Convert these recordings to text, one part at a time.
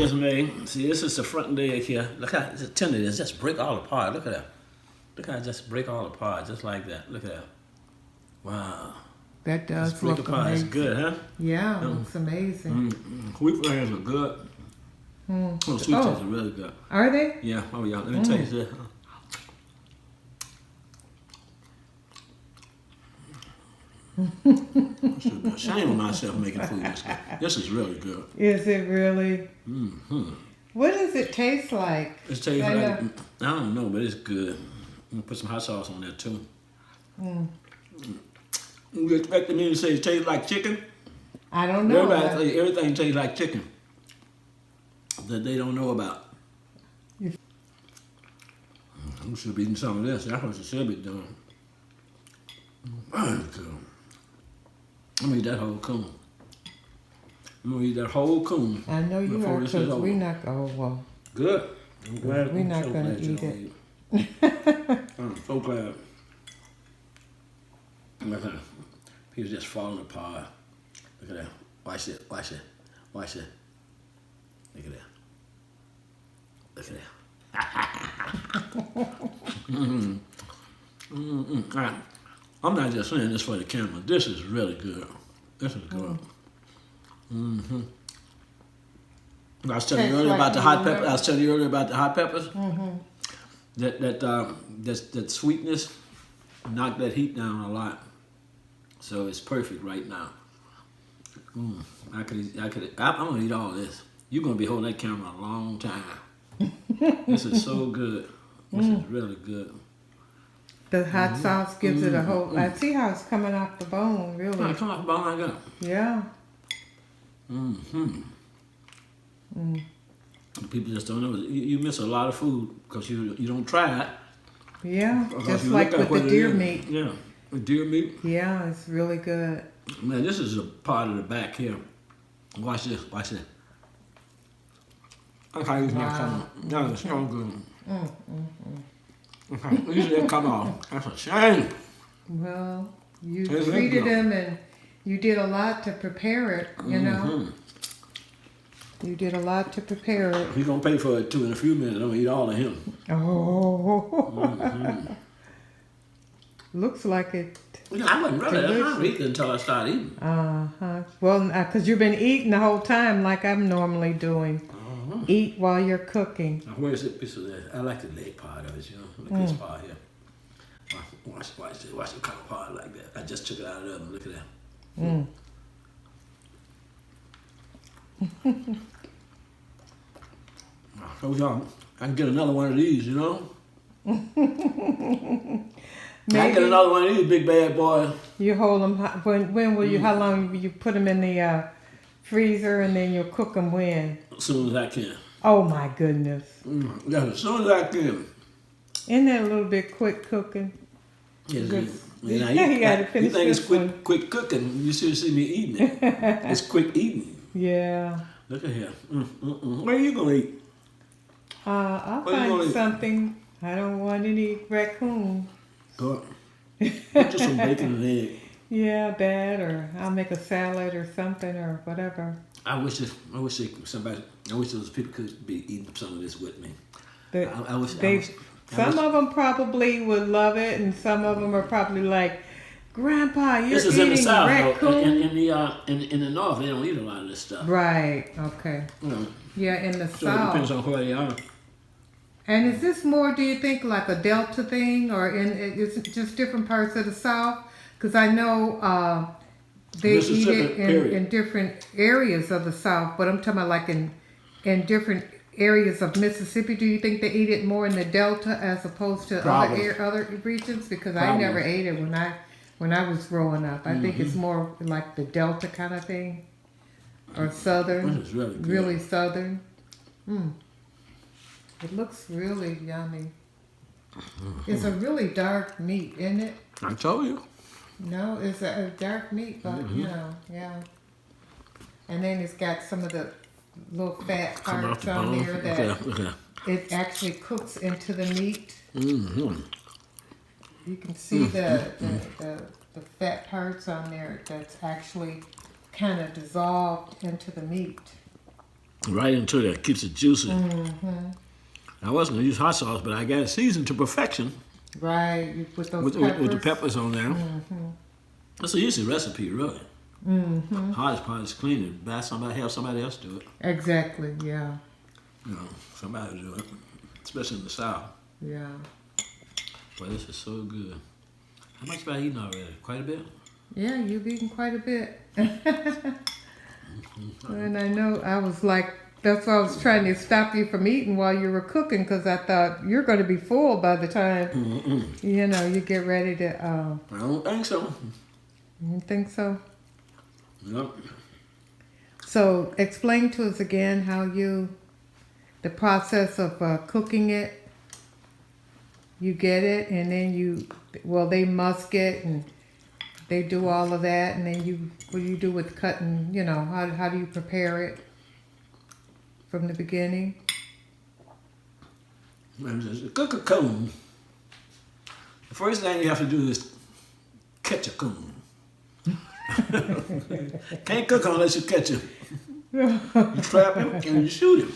just made. See, this is the front leg here. Look how tender it is. Just break all apart. Look at that. Look how it just break all apart, just like that. Look at that. Wow. That does break look apart. amazing. It's good, huh? Yeah, it looks amazing. Wheat flans are good. Oh, sweet potatoes are really good. Are they? Yeah. Oh, yeah. Let me taste this. I should be ashamed of myself making food this good. This is really good. Is it really? Mm-hmm. What does it taste like? It tastes like, I don't know, but it's good. I'm going to put some hot sauce on there, too. You expecting me to say it tastes like chicken? I don't know. Everybody say everything tastes like chicken that they don't know about. I should be eating some of this. That's what you should be doing. I'm gonna eat that whole coon. I'm gonna eat that whole coon. I know you are, because we're not. Oh well. Good. I'm glad. We're not gonna eat it. I'm so glad. Look at that. People just falling apart. Look at that. Watch it. Watch it. Watch it. Look at that. Look at that. All right. I'm not just saying this for the camera. This is really good. This is good. I was telling you earlier about the hot pepper. I was telling you earlier about the hot peppers. That sweetness knocked that heat down a lot. So it's perfect right now. I'm gonna eat all this. You're gonna be holding that camera a long time. This is so good. This is really good. The hot sauce gives it a whole. I see how it's coming off the bone, really. Yeah, come off the bone like that. Yeah. People just don't know. You miss a lot of food because you don't try it. Yeah, just like with the deer meat. Yeah, with deer meat. Yeah, it's really good. Man, this is a part of the back here. Watch this. Watch this. Look how it's not coming. No, it's so good. Usually it come off. That's a shame. Well, you treated him and you did a lot to prepare it, you know. You did a lot to prepare it. He's going to pay for it too in a few minutes. I'm going to eat all of him. Oh. Looks like it. You know, I wasn't really hungry until I started eating. Well, because you've been eating the whole time like I'm normally doing. Eat while you're cooking. Now, where's it? I like the leg part of it, you know. Look at this part here. Watch it come apart like that. I just took it out of the oven. Look at that. So y'all, I can get another one of these, you know. I can get another one of these big bad boys. You hold them. When will you? How long will you put them in the freezer and then you'll cook them when? As soon as I can. Oh my goodness. Yeah, as soon as I can. Isn't that a little bit quick cooking? Yes, you gotta finish. You think it's quick cooking? You should see me eating it. It's quick eating. Yeah. Look at here. What are you gonna eat? I'll find something. I don't want any raccoon. Good. Just some bacon and egg. Yeah, that, or I'll make a salad or something or whatever. I wish those people could be eating some of this with me. Some of them probably would love it, and some of them are probably like, "Grandpa, you're this is eating in the South, raccoon." In the North, they don't eat a lot of this stuff. Right. Okay. Yeah, in the So South. it depends on where they are. And is this more, do you think, like a Delta thing, or is it just different parts of the South? Because I know they eat it in different areas of the South, but I'm talking about like in different areas of Mississippi. Do you think they eat it more in the Delta as opposed to other regions? Because I never ate it when I was growing up. I think it's more like the Delta kind of thing, or Southern. This is really good. Really Southern. It looks really yummy. It's a really dark meat, isn't it? I told you. No, it's a dark meat, but you know, yeah. And then it's got some of the little fat parts on there that it actually cooks into the meat. You can see the fat parts on there that's actually kind of dissolved into the meat. right into there. Keeps it juicy. I wasn't going to use hot sauce, but I got it seasoned to perfection. Right, you put those peppers. With the peppers on there. That's a easy recipe, really. Hardest part is cleaning. Have somebody else do it. Exactly, yeah. You know, somebody do it, especially in the South. Yeah. Boy, this is so good. How much have I eaten already? Quite a bit? Yeah, you've eaten quite a bit. And I know I was like, that's why I was trying to stop you from eating while you were cooking, because I thought you're going to be full by the time, you know, you get ready to... I don't think so. You don't think so? Nope. So explain to us again how the process of cooking it. You get it, and then they musk it, and they do all of that, and then what do you do with cutting, you know, how do you prepare it from the beginning? To cook a coon, the first thing you have to do is catch a coon. Can't cook unless you catch him. You trap him and you shoot him.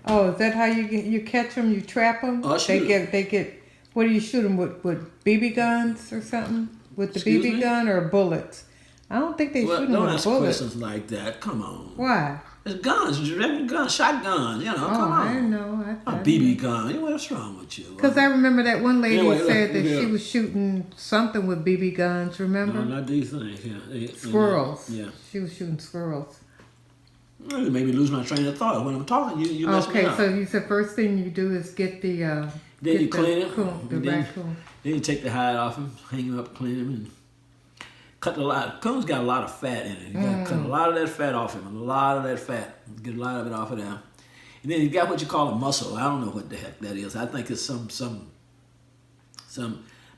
Oh, is that how you catch them? You trap them? They get. What do you shoot them with BB guns or something? With the BB gun or bullets? I don't think they shoot them with bullets. Don't ask questions like that. Come on. Why? It's guns, shotgun. You know, come on. I didn't know. A BB gun. What's wrong with you? Because I remember that one lady said that she was shooting something with BB guns. Remember? No, not these things. Yeah. Squirrels. Yeah. She was shooting squirrels. You made me lose my train of thought. When I'm talking, you mess me up. Okay, so you said first thing you do is get the then you clean it. The raccoon. Then you take the hide off him, hang him up, clean him, and cut the lot. Coon's got a lot of fat in it. You got to cut a lot of that fat off him. A lot of that fat. Get a lot of it off of there. And then you got what you call a muscle. I don't know what the heck that is. I think it's some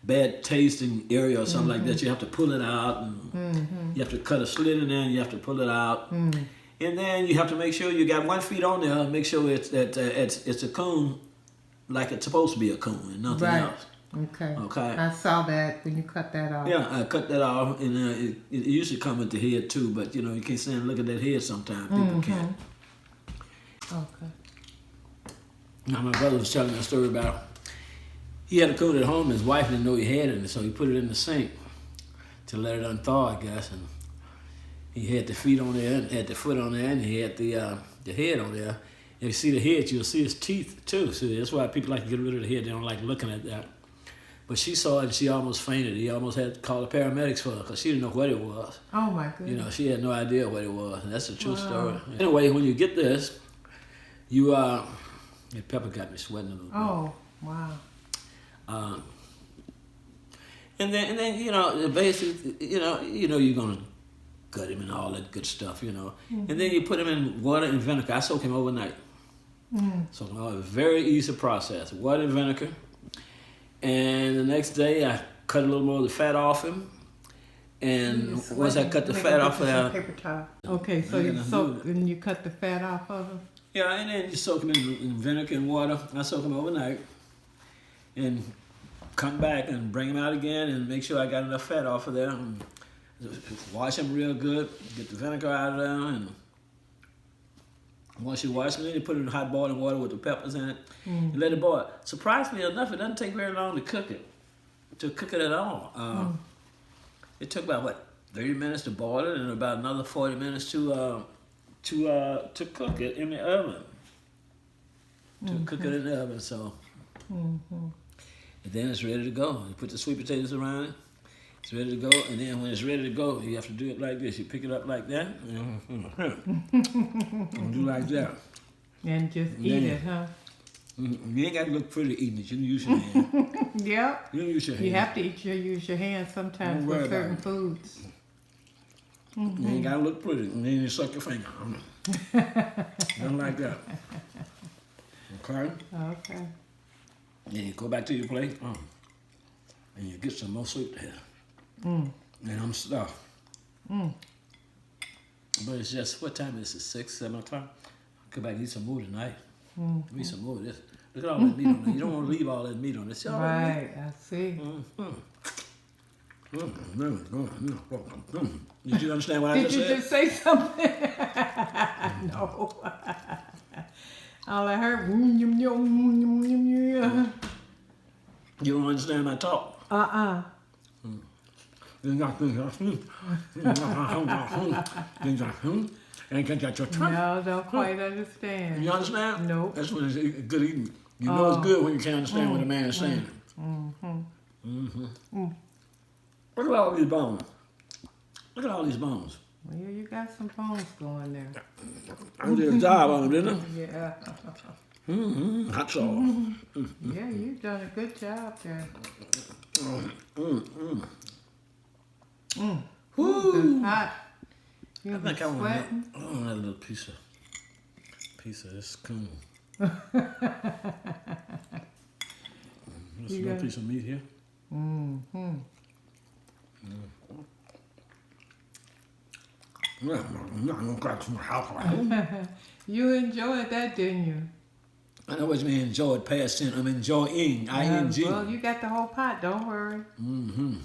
bad tasting area or something like that. You have to pull it out, and you have to cut a slit in there, and you have to pull it out. And then you have to make sure you got 1 foot on there and make sure it's a coon like it's supposed to be a coon and nothing else. Okay. I saw that when you cut that off. Yeah, I cut that off, and it usually come at the head too, but you know, you can't stand and look at that head sometimes. People can't. Okay. Now, my brother was telling me a story about he had a coon at home, his wife didn't know he had it, so he put it in the sink to let it unthaw, I guess, and he had the feet on there, and had the foot on there, and he had the head on there. If you see the head, you'll see his teeth too. So that's why people like to get rid of the head. They don't like looking at that. But she saw it and she almost fainted. He almost had to call the paramedics for her because she didn't know what it was. Oh my goodness. You know, she had no idea what it was. And that's a true story. Anyway, when you get this, your pepper got me sweating a little bit. Oh, wow. And then you know, basically, you know you're gonna gut him and all that good stuff, you know. And then you put him in water and vinegar. I soak him overnight. So very easy process. Water and vinegar. And the next day I cut a little more of the fat off him. And once I cut the fat off of that. Paper towel. Okay, so you soak and you cut the fat off of him? Yeah, and then you soak him in vinegar and water. I soak him overnight. And come back and bring him out again and make sure I got enough fat off of there. And wash them real good, get the vinegar out of there, and once you wash them, then you put it in hot boiling water with the peppers in it, and let it boil. Surprisingly enough, it doesn't take very long to cook it at all. It took about 30 minutes to boil it, and about another 40 minutes to cook it in the oven. Cook it in the oven, so. And then it's ready to go. You put the sweet potatoes around it. It's ready to go, and then when it's ready to go, you have to do it like this. You pick it up like that, and do like that. And just eat it, huh? You ain't got to look pretty eating it. You can use your hand. Yep. You can use your hand. You have to use your hand sometimes for certain foods. You ain't got to look pretty, and then you suck your finger. Nothing like that. Okay? Okay. Then you go back to your plate. And you get some more soup there. And I'm stuffed. But it's just, what time is it? 6, 7 o'clock? I'll come back and eat some more tonight. Eat some more of this. Look at all that meat on there. You don't want to leave all that meat on this. Right, I see. Did you understand what I just said? Did you just say something? No. All I heard. You don't understand my talk? No, don't quite understand. You understand? Nope. That's what it's good eating. You know it's good when you can't understand what the man is saying. Look at all these bones. Look at all these bones. Well, yeah, you got some bones going there. I did a job on them, didn't Yeah. I? That's all. Yeah, you've done a good job there. It's hot. You'll be sweating. I want a little piece of this coon. There's a little piece of meat here. You enjoyed that, didn't you? I know what you mean, enjoyed, past tense. I'm enjoying, I-N-G. Well, you got the whole pot, don't worry. You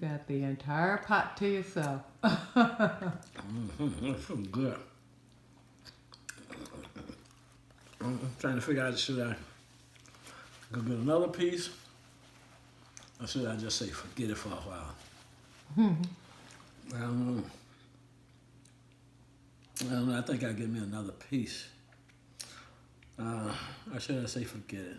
got the entire pot to yourself. That's so good. I'm trying to figure out, should I go get another piece? Or should I just say, forget it for a while? I don't know. I think I'll get me another piece. Or should I say, forget it?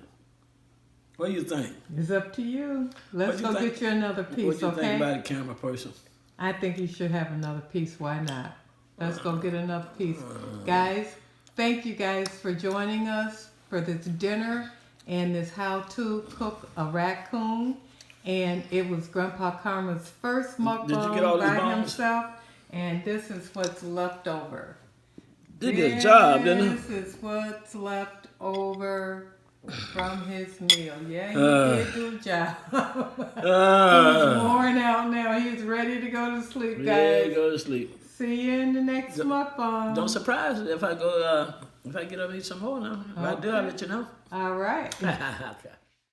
What do you think? It's up to you. Let's go get you another piece, what do you okay? think about it, camera person? I think you should have another piece. Why not? Let's go get another piece. Guys, thank you guys for joining us for this dinner and this how to cook a raccoon. And it was Grandpa Karma's first mukbang by himself. And this is what's left over. Did a job, didn't he? This is what's left over from his meal. Yeah, he did do a job. He's worn out now. He's ready to go to sleep, guys. Yeah, go to sleep. See you in the next mukbang. Don't surprise me if I go. If I get up and eat some more now. If I do, I'll let you know. All right. Okay.